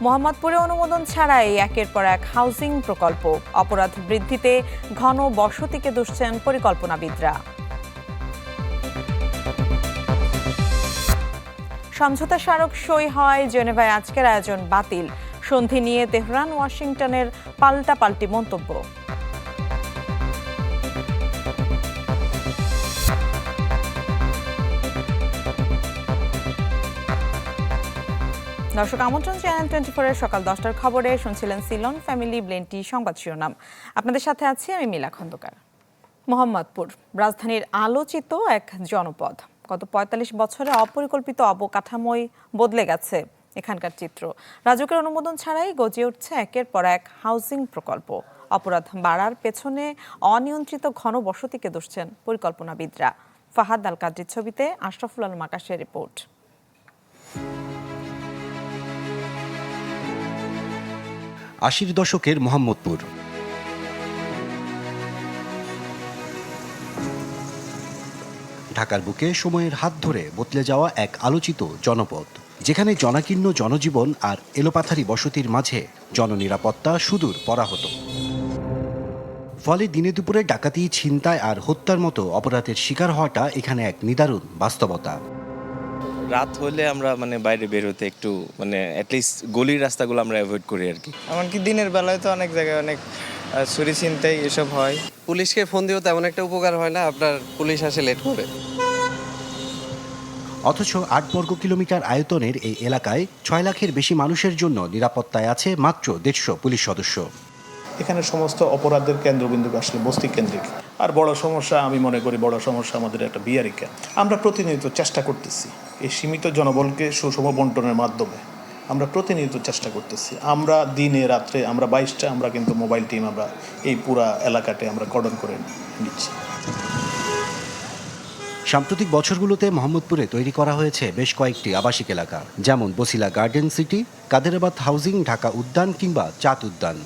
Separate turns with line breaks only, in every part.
মোহাম্মদপুরে অনুমোদন ছাড়াই একের পর এক হাউজিং প্রকল্প, অপরাধ বৃদ্ধিতে ঘন বসতিকে দুষছেন পরিকল্পনাবিদরা। সমঝোতা স্মারক সই হয়, জেনেভায় আজকের আয়োজন বাতিল। সন্ধি নিয়ে তেহরান ওয়াশিংটনের পাল্টাপাল্টি মন্তব্য। দর্শক, আমন্ত্রণ চ্যানেল 24-এর সকাল 10টার খবরে। শুনছিলেন সিলন ফ্যামিলি ব্লেন্টি সংবাদ শিরোনাম। আপনাদের সাথে আছি আমি মিলা খন্দকার। মোহাম্মদপুর রাজধানীর আলোচিত এক জনপদ। গত ৪৫ বছরে অপরিকল্পিত অবকাঠামোয় বদলে গেছে এখানকার চিত্র। রাজুকের অনুমোদন ছাড়াই গজিয়ে উঠছে একের পর এক হাউজিং প্রকল্প। অপরাধ বাড়ার পেছনে অনিয়ন্ত্রিত ঘন বসতিকে দুষছেন পরিকল্পনাবিদরা। ফাহাদ আল কাদরির ছবিতে আশরাফুল আলম আকাশের রিপোর্ট।
৮০ দশকের মোহাম্মদপুর। ঢাকার বুকে সময়ের হাত ধরে বদলে যাওয়া এক আলোচিত জনপদ, যেখানে জনাকীর্ণ জনজীবন আর এলোপাথারি বসতির মাঝে জননিরাপত্তা সুদূর পরাহত। ফলে দিনে দুপুরে ডাকাতি, ছিনতাই আর হত্যার মতো অপরাধের শিকার হওয়াটা এখানে এক নিদারুণ বাস্তবতা।
রাত হলে আমরা বাইরে বের হতে একটু অ্যাটলিস্ট গলির রাস্তাগুলো আমরা অ্যাভয়েড করি আর কি।
এমনকি দিনের বেলায় তো অনেক জায়গায় অনেক চুরি ছিনতাই এসব হয়।
পুলিশকে ফোন দিয়েও তেমন একটা উপকার হয় না, আপনার পুলিশ আসে লেট করে।
অথচ ৮ বর্গ কিলোমিটার আয়তনের এই এলাকায় ৬ লাখের বেশি মানুষের জন্য নিরাপত্তায় আছে মাত্র ১৫০ পুলিশ সদস্য।
এখানে সমস্ত অপরাধের কেন্দ্রবিন্দু আসলে বস্তি কেন্দ্রিক। আর বড় সমস্যা, আমি মনে করি বড় সমস্যা আমাদের একটা বিআরই ক্যাম্প। আমরা প্রতিনিয়ত চেষ্টা করতেছি এই সীমিত জনবলকে সুষম বন্টনের মাধ্যমে আমরা প্রতিনিয়ত চেষ্টা করতেছি। আমরা দিনে রাত্রে আমরা ২২টা আমরা কিন্তু মোবাইল টিম আমরা এই পুরা এলাকাতে আমরা কর্ডন করে নিচ্ছি।
সাম্প্রতিক বছরগুলোতে মোহাম্মদপুরে তৈরি করা হয়েছে বেশ কয়েকটি আবাসিক এলাকা, যেমন Basila garden city, Kaderabad housing, Dhaka উদ্যান কিংবা চাঁদ উদ্যান।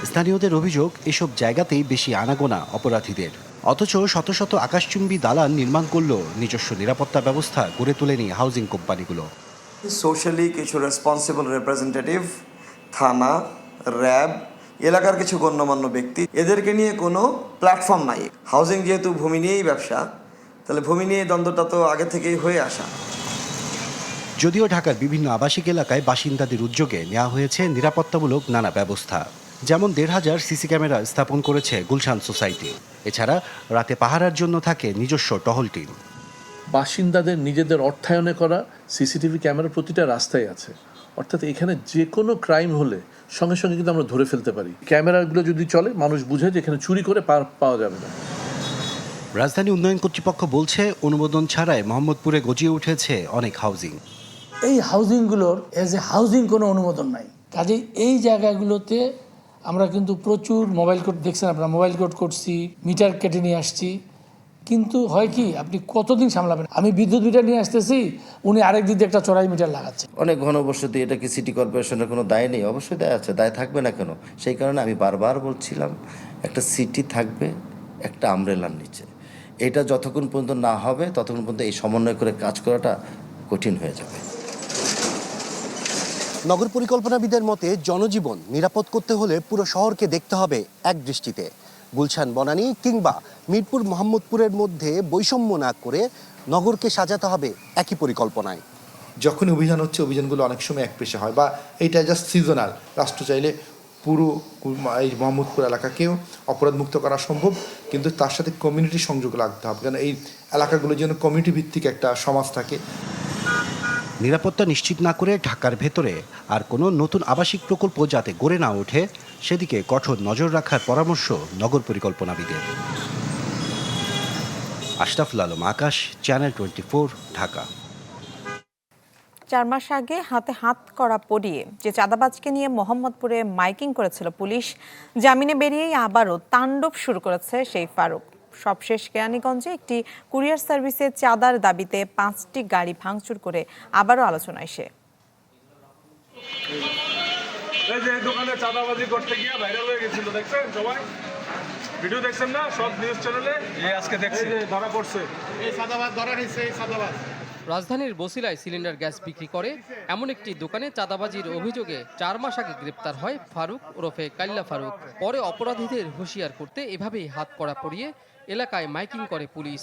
স্থানীয়দের অভিযোগ, এসব জায়গাতেই বেশি আনাগোনা অপরাধীদের। অথচ শত শত আকাশচুম্বী দালান নির্মাণ করলেও নিজস্ব নিরাপত্তা ব্যবস্থা গড়ে তোলেনি হাউজিং কোম্পানিগুলো।
সোশ্যালি কিছু রেসপন্সিবল রিপ্রেজেন্টেটিভ, থানা, র্যাব, এলাকার কিছু গণ্যমান্য ব্যক্তি, এদেরকে নিয়ে কোনো প্ল্যাটফর্ম নাই। হাউজিং যেহেতু ভূমি নিয়েই ব্যবসা, তাহলে ভূমি নিয়ে দ্বন্দ্বটা তো আগে থেকেই হয়ে আসা।
যদিও ঢাকার বিভিন্ন আবাসিক এলাকায় বাসিন্দাদের উদ্যোগে নেওয়া হয়েছে নিরাপত্তামূলক নানা ব্যবস্থা, যেমন ১৫০০ সিসি ক্যামেরা স্থাপন করেছে গুলশান সোসাইটি। এছাড়া রাতে পাহারার জন্য থাকে নিজস্ব টহল টিম।
বাসিন্দাদের নিজেদের অর্থায়নে করা সিসিটিভি ক্যামেরা প্রতিটা রাস্তায় আছে, অর্থাৎ এখানে যে কোনো ক্রাইম হলে সঙ্গে সঙ্গে কিন্তু আমরা ধরে ফেলতে পারি। ক্যামেরাগুলো যদি চলে, মানুষ বুঝে যে এখানে চুরি করে পাওয়া যাবে না।
রাজধানী উন্নয়ন কর্তৃপক্ষ বলছে, অনুমোদন ছাড়াই মোহাম্মদপুরে গজিয়ে উঠেছে অনেক হাউজিং।
এই হাউজিংগুলোর এজ এ হাউজিং কোনো অনুমোদন নাই। কাজেই এই জায়গাগুলোতে আমরা কিন্তু প্রচুর মোবাইল কোড, দেখছেন আপনারা, মোবাইল কোড করছি, মিটার কেটে নিয়ে আসছি। কিন্তু হয় কি, আপনি কতদিন সামলাবেন? আমি বিদ্যুৎ মিটার নিয়ে আসতেছি, উনি আরেক দিকে একটা চড়াই মিটার লাগাচ্ছে।
অনেক ঘনবসতি, এটা কি সিটি কর্পোরেশনের কোনো দায় নেই? অবশ্যই দায় আছে, দায় থাকবে না কেন? সেই কারণে আমি বারবার বলছিলাম, একটা সিটি থাকবে একটা আমব্রেলার নিচে। এটা যতক্ষণ পর্যন্ত না হবে ততক্ষণ পর্যন্ত এই সমন্বয় করে কাজ করাটা কঠিন হয়ে যাবে।
নগর পরিকল্পনাবিদের মতে, জনজীবন নিরাপদ করতে হলে পুরো শহরকে দেখতে হবে এক দৃষ্টিতে। গুলশান, বনানী কিংবা মিরপুর, মোহাম্মদপুরের মধ্যে বৈষম্য না করে নগরকে সাজাতে হবে একই পরিকল্পনায়।
যখনই অভিযান হচ্ছে, অভিযানগুলো অনেক সময় এক পেশে হয় বা এইটা জাস্ট সিজনাল। রাষ্ট্র চাইলে পুরো এই মোহাম্মদপুর এলাকাকেও অপরাধমুক্ত করা সম্ভব, কিন্তু তার সাথে কমিউনিটি সংযোগ রাখতে হবে, কারণ এই এলাকাগুলোর জন্য কমিউনিটি ভিত্তিক একটা সমাজ থাকে।
নিরাপত্তা নিশ্চিত না করে ঢাকার ভেতরে আর কোনো নতুন আবাসিক প্রকল্প যাতে গড়ে না ওঠে, সেদিকে কঠোর নজর রাখার পরামর্শ নগর পরিকল্পনাবিদের। আশরাফুল আলম আকাশ, চ্যানেল 24, ঢাকা।
৪ মাস আগে হাতে হাত করা পরিয়ে যে চাঁদাবাজকে নিয়ে মোহাম্মদপুরে মাইকিং করেছিল পুলিশ, জামিনে বেরিয়েই আবারও তাণ্ডব শুরু করেছে সেই ফারুক। সবশেষ কেরানীগঞ্জে একটি কুরিয়ার সার্ভিসে চাঁদার দাবিতে 5টি গাড়ি ভাঙচুর করে আবারও আলোচনায় সে।
দোকানে চাঁদাবাজি করতে গিয়ে ভাইরাল হয়ে গেছিল, দেখছেন সবাই? ভিডিও দেখছেন না সব নিউজ চ্যানেলে? আজকে দেখছি ধরা পড়ছে, এই চাঁদাবাজ ধরা হয়েছে। এই চাঁদাবাজ
রাজধানীর বছিলায় সিলিন্ডার গ্যাস বিক্রি করে এমন একটি দোকানে চাঁদাবাজির অভিযোগে 4 মাস আগে গ্রেপ্তার হয় ফারুক ওরফে কাল্লা ফারুক। পরে অপরাধীদের হুঁশিয়ার করতে এভাবেই হাত কড়া পরিয়ে এলাকায় মাইকিং করে পুলিশ।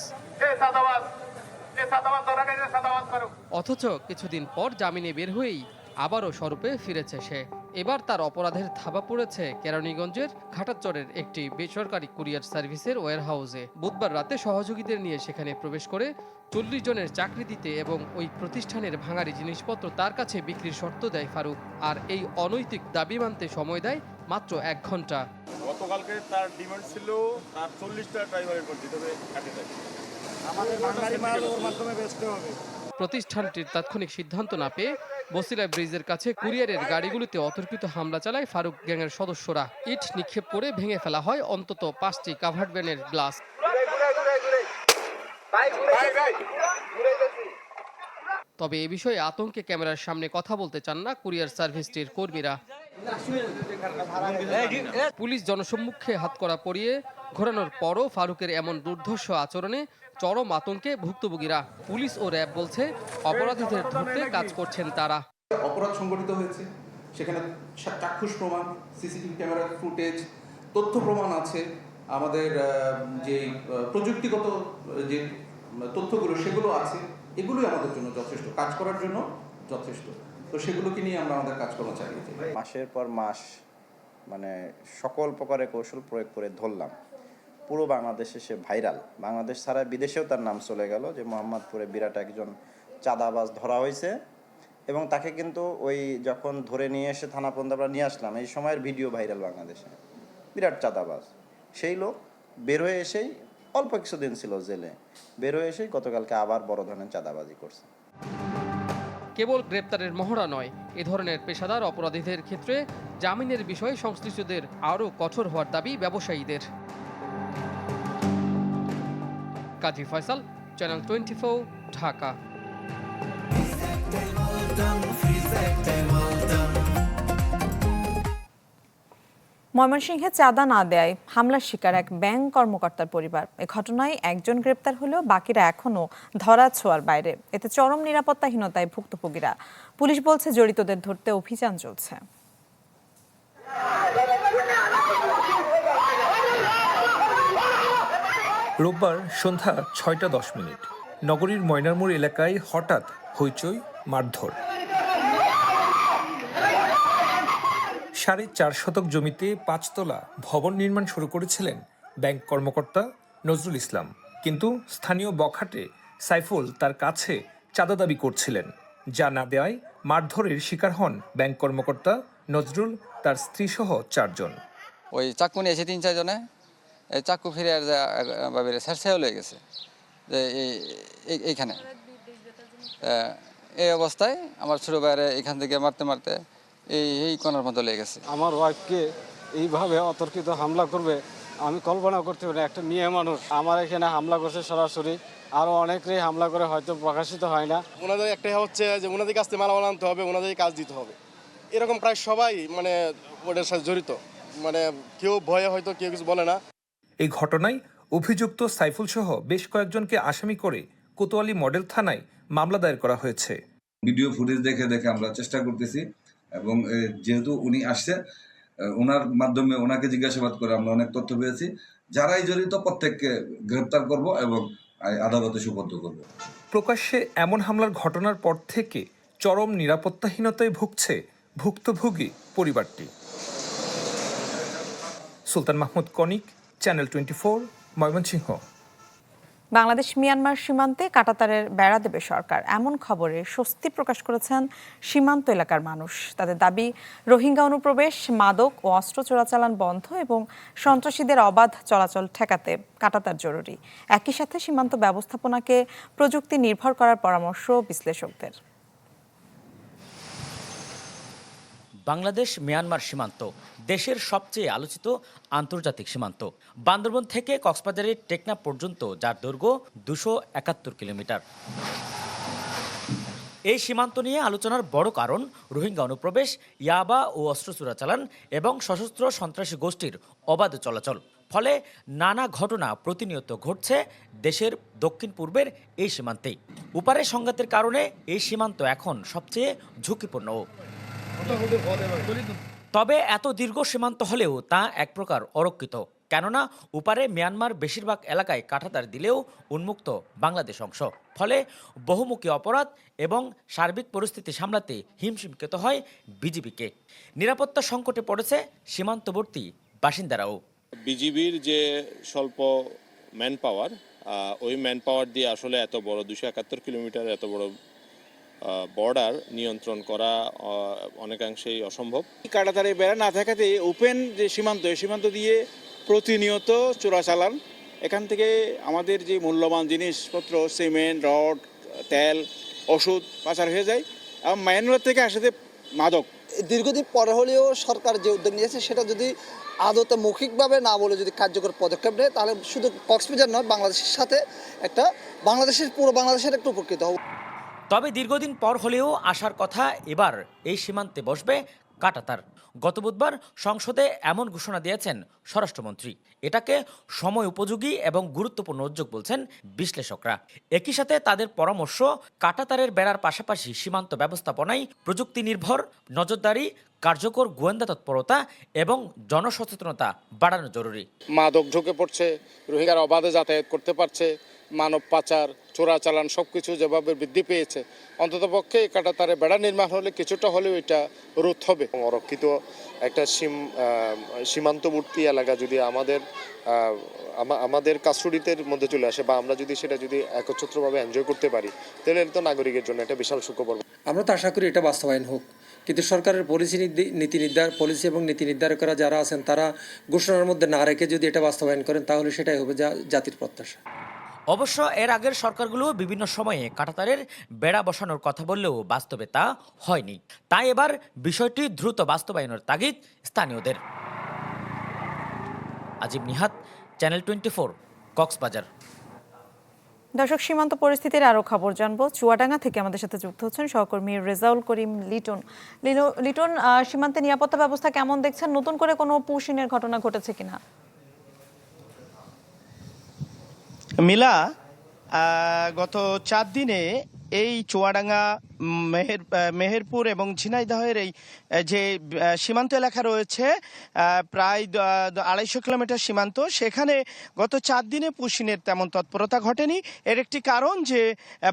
অথচ কিছুদিন পর জামিনে বের হয়েই আবারও স্বরূপে ফিরেছে সে। এবার তার অপরাধের থাবা পড়েছে কেরানীগঞ্জের ঘাটাচরের একটি বেসরকারি কুরিয়ার সার্ভিসের ওয়্যারহাউসে। বুধবার রাতে সহযোগীদের নিয়ে সেখানে প্রবেশ করে 40 জনের চাকরি দিতে এবং ওই প্রতিষ্ঠানের ভাঙারি জিনিসপত্র তার কাছে বিক্রির শর্ত দেয় ফারুক। আর এই অনৈতিক দাবি মানতে সময় দেয় মাত্র 1 ঘন্টা।
গতকালকে তার ডিমান্ড ছিল তার 40টা ড্রাইভারের করে দিতে হবে
প্রতিষ্ঠানটির তাৎক্ষণিক সিদ্ধান্ত না পেয়ে বছিলা ব্রিজের কাছে কুরিয়ারের গাড়িগুলিতে অতর্কিত হামলা চালায় ফারুক গ্যাংয়ের সদস্যরা। ইট নিক্ষেপ করে ভেঙে ফেলা হয় অন্তত 5টি কাভার্ড ভ্যানের গ্লাস। তবে এ বিষয়ে আতঙ্কে ক্যামেরার সামনে কথা বলতে চান না কুরিয়ার সার্ভিসটির কর্মীরা। পুলিশ জনসম্মুখে হাতকড়া পরিয়ে ঘোরানোর পরও ফারুকের এমন দুর্ধর্ষ আচরণে চরম আতঙ্কে ভুক্তভোগীরা। পুলিশ ও র্যাব বলছে অপরাধীদের ধরতে কাজ করছেন তারা।
অপরাধ সংগঠিত হয়েছে, সেখানে চাক্ষুষ প্রমাণ, সিসিটিভি ক্যামেরার ফুটেজ, তথ্য প্রমাণ আছে, আমাদের যে প্রযুক্তিগত যে তথ্যগুলো সেগুলো আছে। এগুলোই আমাদের জন্য যথেষ্ট, কাজ করার জন্য যথেষ্ট। তো সেগুলোকে নিয়ে আমরা আমাদের কাজকর্ম চালিয়ে যাই।
মাসের পর মাস মানে সকল প্রকারের কৌশল প্রয়োগ করে ধরলাম। পুরো বাংলাদেশে সে ভাইরাল, বাংলাদেশ ছাড়া বিদেশেও তার নাম চলে গেল যে মোহাম্মদপুরে বিরাট একজন চাঁদাবাজ ধরা হয়েছে। এবং তাকে কিন্তু ওই যখন ধরে নিয়ে এসে থানা পর্যন্ত আমরা নিয়ে আসলাম, এই সময়ের ভিডিও ভাইরাল বাংলাদেশে, বিরাট চাঁদাবাজ। সেই লোক বের হয়ে এসেই অল্প কিছুদিন ছিল জেলে, বের হয়ে এসেই গতকালকে আবার বড় ধরনের চাঁদাবাজি করছে।
কেবল গ্রেপ্তারের মহড়া নয়, এ ধরনের পেশাদার অপরাধীদের ক্ষেত্রে জামিনের বিষয়ে সংশ্লিষ্টদের আরও কঠোর হওয়ার দাবি ব্যবসায়ীদের। কাজী ফয়সাল, চ্যানেল 24, ঢাকা।
ময়মনসিংহে চাঁদা না দেয় হামলার শিকার এক ব্যাংক কর্মকর্তার পরিবার। এ ঘটনায় একজন গ্রেপ্তার হলেও বাকিরা এখনও ধরা ছোঁয়ার বাইরে। এতে চরম নিরাপত্তাহীনতায় ভুক্তভোগীরা। পুলিশ বলছে জড়িতদের ধরতে অভিযান চলছে।
রোববার সন্ধ্যা 6:10 নগরীর ময়নারমোড় এলাকায় হঠাৎ হইচই, মারধর। 4.5 শতক জমিতে 5 তলা ভবন নির্মাণ শুরু করেছিলেন ব্যাংক কর্মকর্তা নজরুল ইসলাম। কিন্তু স্থানীয় বখাটে সাইফুল তার কাছে চাঁদা দাবি করছিলেন, যা না দেওয়ায় মারধরের শিকার হন ব্যাংক কর্মকর্তা নজরুল, তার স্ত্রীসহ 4 জন।
ওই চাকু নিয়ে এসে 3-4 জনে এই চাকু ফিরে আর ছেড়ছেও লেগে গেছে যে এইখানে। এই অবস্থায় আমার ছোটো বাইরে এখান থেকে মারতে মারতে এই কোনার মতো লেগে গেছে।
আমার ওয়াইফকে এইভাবে অতর্কিত হামলা করবে আমি কল্পনা করতে পারি। একটা মেয়ে মানুষ আমার এখানে হামলা করছে সরাসরি, আরও অনেকেই হামলা করে, হয়তো প্রকাশিত হয় না।
ওনাদের একটাই হচ্ছে যে ওনাদের কাছ থেকে মালামাল আনতে হবে, ওনাদের কাজ দিতে হবে। এরকম প্রায় সবাই মানে ওটার সাথে জড়িত, মানে কেউ ভয়ে হয়তো কেউ কিছু বলে না।
এই ঘটনায় অভিযুক্ত সাইফুল সহ বেশ কয়েকজনকে আসামি করে কোতোয়ালি মডেল থানায় মামলা দায়ের করা হয়েছে।
ভিডিও ফুটেজ দেখে আমরা চেষ্টা করতেছি এবং যেহেতু উনি আসছে, ওনার মাধ্যমে ওনাকে জিজ্ঞাসাবাদ করে আমরা অনেক তথ্য পেয়েছি। যারাই জড়িত প্রত্যেককে গ্রেপ্তার করব এবং আদালতে সুপর্দ করব।
প্রকাশ্যে এমন হামলার ঘটনার পর থেকে চরম নিরাপত্তাহীনতায় ভুগছে ভুক্তভোগী পরিবারটি। সুলতান মাহমুদ কনিক, চ্যানেল 24, ময়মনসিংহ।
বাংলাদেশ মিয়ানমার সীমান্তে কাঁটাতারের বেড়া দেবে সরকার, এমন খবরে স্বস্তি প্রকাশ করেছেন সীমান্ত এলাকার মানুষ। তাদের দাবি, রোহিঙ্গা অনুপ্রবেশ, মাদক ও অস্ত্র চোরাচালান বন্ধ এবং সন্ত্রাসীদের অবাধ চলাচল ঠেকাতে কাঁটাতার জরুরি। একই সাথে সীমান্ত ব্যবস্থাপনাকে প্রযুক্তি নির্ভর করার পরামর্শ বিশ্লেষকদের।
বাংলাদেশ মিয়ানমার সীমান্ত দেশের সবচেয়ে আলোচিত আন্তর্জাতিক সীমান্ত। বান্দরবন থেকে কক্সবাজারের টেকনাফ পর্যন্ত যার দৈর্ঘ্য 271 কিলোমিটার। এই সীমান্ত নিয়ে আলোচনার বড় কারণ রোহিঙ্গা অনুপ্রবেশ, ইয়াবা ও অস্ত্র চোরাচালান এবং সশস্ত্র সন্ত্রাসী গোষ্ঠীর অবাধ চলাচল। ফলে নানা ঘটনা প্রতিনিয়ত ঘটছে দেশের দক্ষিণ পূর্বের এই সীমান্তেই। উপারের সংঘাতের কারণে এই সীমান্ত এখন সবচেয়ে ঝুঁকিপূর্ণ। তবে এত দীর্ঘ সীমান্ত হলেও তা এক প্রকার অরক্ষিত, কেননা উপারে মিয়ানমার বেশিরভাগ এলাকায় কাঁটাতার দিলেও উন্মুক্ত বাংলাদেশ অংশ। ফলে বহুমুখী অপরাধ এবং সার্বিক পরিস্থিতি সামলাতে হিমশিম খেতে হয় বিজিবিকে। নিরাপত্তা সংকটে পড়েছে সীমান্তবর্তী বাসিন্দারাও।
বিজিবির যে স্বল্প ম্যান পাওয়ার, ওই ম্যান পাওয়ার দিয়ে আসলে এত বড় 271 কিলোমিটার এত বড় বর্ডার নিয়ন্ত্রণ করা অনেকাংশেই অসম্ভব।
কাঁটাতারে বেড়া না থাকাতে ওপেন যে সীমান্ত, এই সীমান্ত দিয়ে প্রতিনিয়ত চোরাচালান, এখান থেকে আমাদের যে মূল্যবান জিনিসপত্র সিমেন্ট, রড, তেল, ওষুধ পাচার হয়ে যায় এবং মায়ানমার থেকে আসে মাদক।
দীর্ঘদিন পরে হলেও সরকার যে উদ্যোগ নিয়েছে সেটা যদি আদতে মৌখিকভাবে না বলে যদি কার্যকর পদক্ষেপ নেয়, তাহলে শুধু কক্সবাজার নয়, বাংলাদেশের সাথে পুরো বাংলাদেশের একটা উপকৃত হবে।
তবে দীর্ঘদিন পর হলেও আসার কথা এবার এই সীমান্তে বসবে কাঁটাতার। গত বুধবার সংসদে এমন ঘোষণা দিয়েছেন স্বরাষ্ট্রমন্ত্রী। এটাকে সময় উপযোগী এবং গুরুত্বপূর্ণ উদ্যোগ বলছেন বিশ্লেষকরা। একই সাথে তাদের পরামর্শ, কাঁটাতারের বেড়ার পাশাপাশি সীমান্ত ব্যবস্থাপনায় প্রযুক্তি নির্ভর নজরদারি, কার্যকর গোয়েন্দা তৎপরতা এবং জনসচেতনতা বাড়ানো জরুরি।
মাদক ঢুকে পড়ছে, রোহিঙ্গারা অবাধে যাতায়াত করতে পারছে, মানব পাচার, চোরাচালান সবকিছু যেভাবে বৃদ্ধি পেয়েছে, অন্ততপক্ষে কাঁটাতারে বেড়া নির্মাণ হলে কিছুটা হলেও এটা রোধ হবে।
অরক্ষিত একটা সীমান্তবর্তী এলাকা যদি আমাদের কাস্টডিতে মধ্যে চলে আসে বা আমরা যদি সেটা একত্রিতভাবে এনজয় করতে পারি, তাহলে এটা তো নাগরিকের জন্য একটা বিশাল সুখবর।
আমরা তো আশা করি এটা বাস্তবায়ন হোক, কিন্তু সরকারের পলিসি এবং নীতি নির্ধারকরা যারা আছেন তারা ঘোষণার মধ্যে না রেখে যদি এটা বাস্তবায়ন করেন, তাহলে সেটাই হবে যা জাতির প্রত্যাশা।
অবশ্য এর আগের সরকারগুলো বিভিন্ন সময়ে কাঁটাতারের বেড়া বসানোর কথা বললেও বাস্তবে তা হয়নি। তাই এবার বিষয়টি দ্রুত বাস্তবায়নের তাগিদ স্থানীয়দের। আজিম নিহাত, চ্যানেল 24, কক্সবাজার।
দর্শক, সীমান্ত পরিস্থিতির আরও খবর জানবো। চুয়াডাঙ্গা থেকে আমাদের সাথে যুক্ত হচ্ছেন সহকর্মী রেজাউল করিম লিটন। লিটন, সীমান্তে নিরাপত্তা ব্যবস্থা কেমন দেখছেন? নতুন করে কোনো পুশিনের ঘটনা ঘটেছে কিনা?
মিলা, গত 4 দিনে এই চুয়াডাঙ্গা, মেহেরপুর এবং ঝিনাইদহের এই যে সীমান্ত এলাকা রয়েছে, প্রায় 250 কিলোমিটার সীমান্ত, সেখানে গত 4 দিনে পুশিনের তেমন তৎপরতা ঘটেনি। এর একটি কারণ যে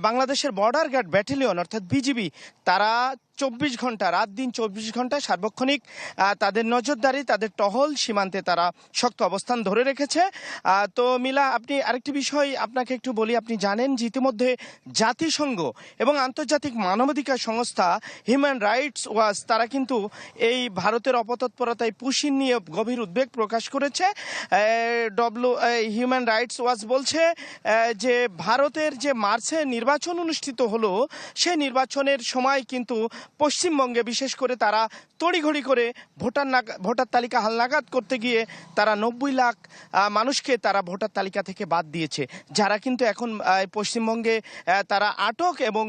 বাংলাদেশের বর্ডার গার্ড ব্যাটালিয়ন অর্থাৎ বিজিবি, তারা 24 ঘন্টা, রাত দিন 24 ঘন্টা সার্বক্ষণিক তাদের নজরদারি, তাদের টহল সীমান্তে তারা শক্ত অবস্থান ধরে রেখেছে। তো মিলা, আপনি আরেকটি বিষয় আপনাকে একটু বলি। আপনি জানেন যে ইতিমধ্যে জাতিসংঘ এবং আন্তর্জাতিক মানবাধিকার সংস্থা হিউম্যান রাইটস ওয়াচ তারা কিন্তু এই ভারতের অপতৎপরতায় পুশিন নিয়ে গভীর উদ্বেগ প্রকাশ করেছে। হিউম্যান রাইটস ওয়াচ বলছে যে ভারতের যে মার্চে নির্বাচন অনুষ্ঠিত হলো, সেই নির্বাচনের সময় কিন্তু পশ্চিমবঙ্গে বিশেষ করে তারা তড়িঘড়ি করে ভোটার তালিকা হালনাগাদ করতে গিয়ে তারা 90 লাখ মানুষকে তারা ভোটার তালিকা থেকে বাদ দিয়েছে, যারা কিন্তু এখন পশ্চিমবঙ্গে তারা আটক এবং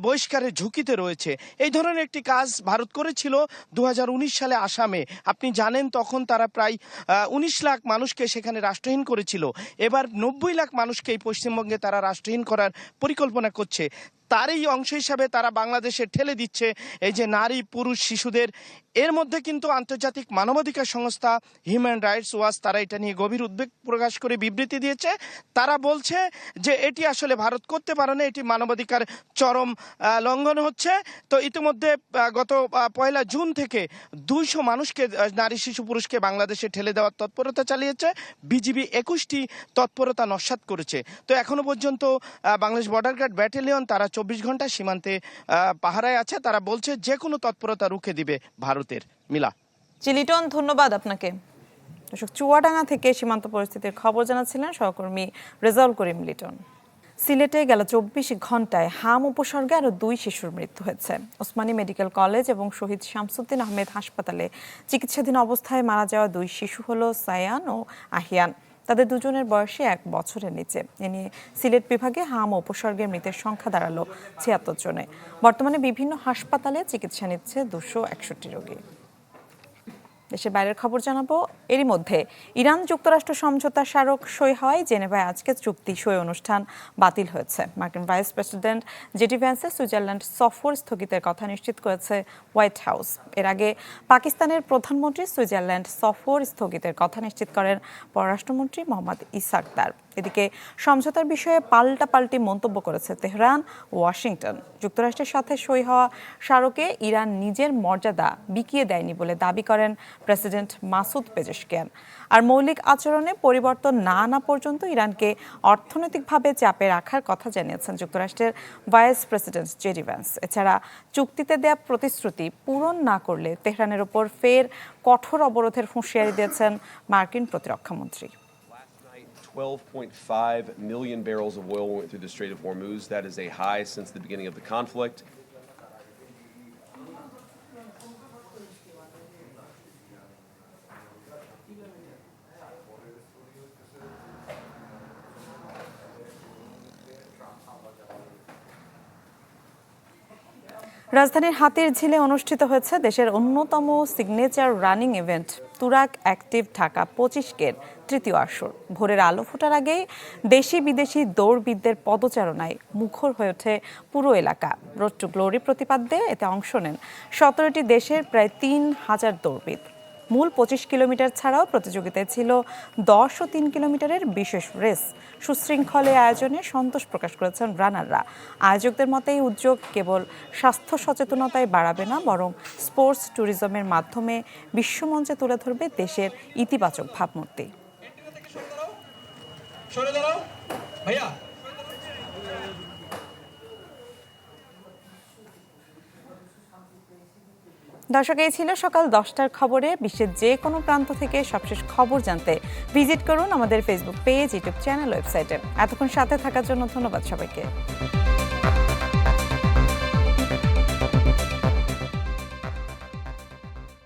বহিষ্কারের ঝুঁকিতে রয়েছে। এই ধরনের একটি কাজ ভারত করেছিল 2019 সালে আসামে। আপনি জানেন তখন তারা প্রায় 19 লাখ মানুষকে সেখানে রাষ্ট্রহীন করেছিল। এবার 90 লাখ মানুষকে এই পশ্চিমবঙ্গে তারা রাষ্ট্রহীন করার পরিকল্পনা করছে। তারই অংশ হিসাবে তারা বাংলাদেশে ঠেলে দিচ্ছে এই যে নারী, পুরুষ, শিশুদের। এর মধ্যে কিন্তু আন্তর্জাতিক মানবাধিকার সংস্থা হিউম্যান রাইটস ওয়াচ তারা এটা নিয়ে গভীর উদ্বেগ প্রকাশ করে বিবৃতি দিয়েছে। তারা বলছে যে এটি আসলে ভারত করতে পারে না, এটি মানবাধিকার চরম লঙ্ঘন হচ্ছে। তো ইতিমধ্যে গত 1 জুন থেকে 200 মানুষকে, নারী, শিশু, পুরুষকে বাংলাদেশে ঠেলে দেওয়ার তৎপরতা চালিয়েছে বিজিবি। 21টি তৎপরতা নস্যাৎ করেছে। তো এখনো পর্যন্ত বাংলাদেশ বর্ডার গার্ড ব্যাটালিয়ন তারা 24 ঘন্টা সীমান্তে পাহারায় আছে। তারা বলছে যে কোনো তৎপরতা রুখে দিবে ভারতের। মিলা,
লিটন, ধন্যবাদ আপনাকে। দর্শক, চুয়াডাঙ্গা থেকে সীমান্ত পরিস্থিতির খবর জানাচ্ছিলেন সহকর্মী রেজাউল করিম লিটন। সিলেটে গেল 24 ঘন্টায় হাম উপসর্গে আরও 2 শিশুর মৃত্যু হয়েছে। ওসমানী মেডিকেল কলেজ এবং শহীদ শামসুদ্দিন আহমেদ হাসপাতালে চিকিৎসাধীন অবস্থায় মারা যাওয়া 2 শিশু হলো সায়ান ও আহিয়ান। তাদের দুজনের বয়সে 1 বছরের নিচে। এ নিয়ে সিলেট বিভাগে হাম উপসর্গের মৃতের সংখ্যা দাঁড়ালো 76 জনে। বর্তমানে বিভিন্ন হাসপাতালে চিকিৎসা নিচ্ছে 261 রোগী। দেশের বাইরের খবর জানাবো। এরই মধ্যে ইরান যুক্তরাষ্ট্র সমঝোতা স্মারক সই হওয়ায় জেনেভায় আজকে চুক্তি সই অনুষ্ঠান বাতিল হয়েছে। মার্কিন ভাইস প্রেসিডেন্ট জেডি ভ্যান্সের সুইজারল্যান্ড সফর স্থগিতের কথা নিশ্চিত করেছে হোয়াইট হাউস। এর আগে পাকিস্তানের প্রধানমন্ত্রী সুইজারল্যান্ড সফর স্থগিতের কথা নিশ্চিত করেন পররাষ্ট্রমন্ত্রী মোহাম্মদ ইসহাক দার। এদিকে সমঝোতার বিষয়ে পাল্টাপাল্টি মন্তব্য করেছে তেহরান ও ওয়াশিংটন। যুক্তরাষ্ট্রের সাথে সই হওয়া স্মারকে ইরান নিজের মর্যাদা বিকিয়ে দেয়নি বলে দাবি করেন প্রেসিডেন্ট মাসুদ পেজেশকিয়ান। আর মৌলিক আচরণে পরিবর্তন না আনা পর্যন্ত ইরানকে অর্থনৈতিকভাবে চাপে রাখার কথা জানিয়েছেন যুক্তরাষ্ট্রের ভাইস প্রেসিডেন্ট জেডি ভ্যান্স। এছাড়া চুক্তিতে দেয়া প্রতিশ্রুতি পূরণ না করলে তেহরানের ওপর ফের কঠোর অবরোধের হুঁশিয়ারি দিয়েছেন মার্কিন প্রতিরক্ষামন্ত্রী।
12.5 million barrels of oil went through the Strait of Hormuz. That is a high since the beginning of the conflict.
রাজধানীর হাতির ঝিলে অনুষ্ঠিত হয়েছে দেশের অন্যতম signature running event Turag active Dhaka 25-কের তৃতীয় আসর। ভোরের আলো ফোটার আগেই দেশি বিদেশি দৌড়বিদদের পদচারণায় মুখর হয়ে ওঠে পুরো এলাকা। রোড টু গ্লোরি প্রতিপাদ্যে এতে অংশ নেন 17টি দেশের প্রায় 3,000 দৌড়বিদ। মূল 25 কিলোমিটার ছাড়াও প্রতিযোগিতায় ছিল 10 ও 3 কিলোমিটারের বিশেষ রেস। সুশৃঙ্খল আয়োজনে সন্তোষ প্রকাশ করেছেন রানাররা। আয়োজকদের মতে এই উদ্যোগ কেবল স্বাস্থ্য সচেতনতায় বাড়াবে না, বরং স্পোর্টস ট্যুরিজমের মাধ্যমে বিশ্বমঞ্চে তুলে ধরবে দেশের ইতিবাচক ভাবমূর্তি। দর্শক, এই ছিল সকাল 10টার খবরে। বিশ্বের যে কোনো প্রান্ত থেকে সবশেষ খবর জানতে ভিজিট করুন আমাদের ফেসবুক পেজ, ইউটিউব চ্যানেল, ওয়েবসাইটে। এতক্ষণ সাথে থাকার জন্য ধন্যবাদ সবাইকে।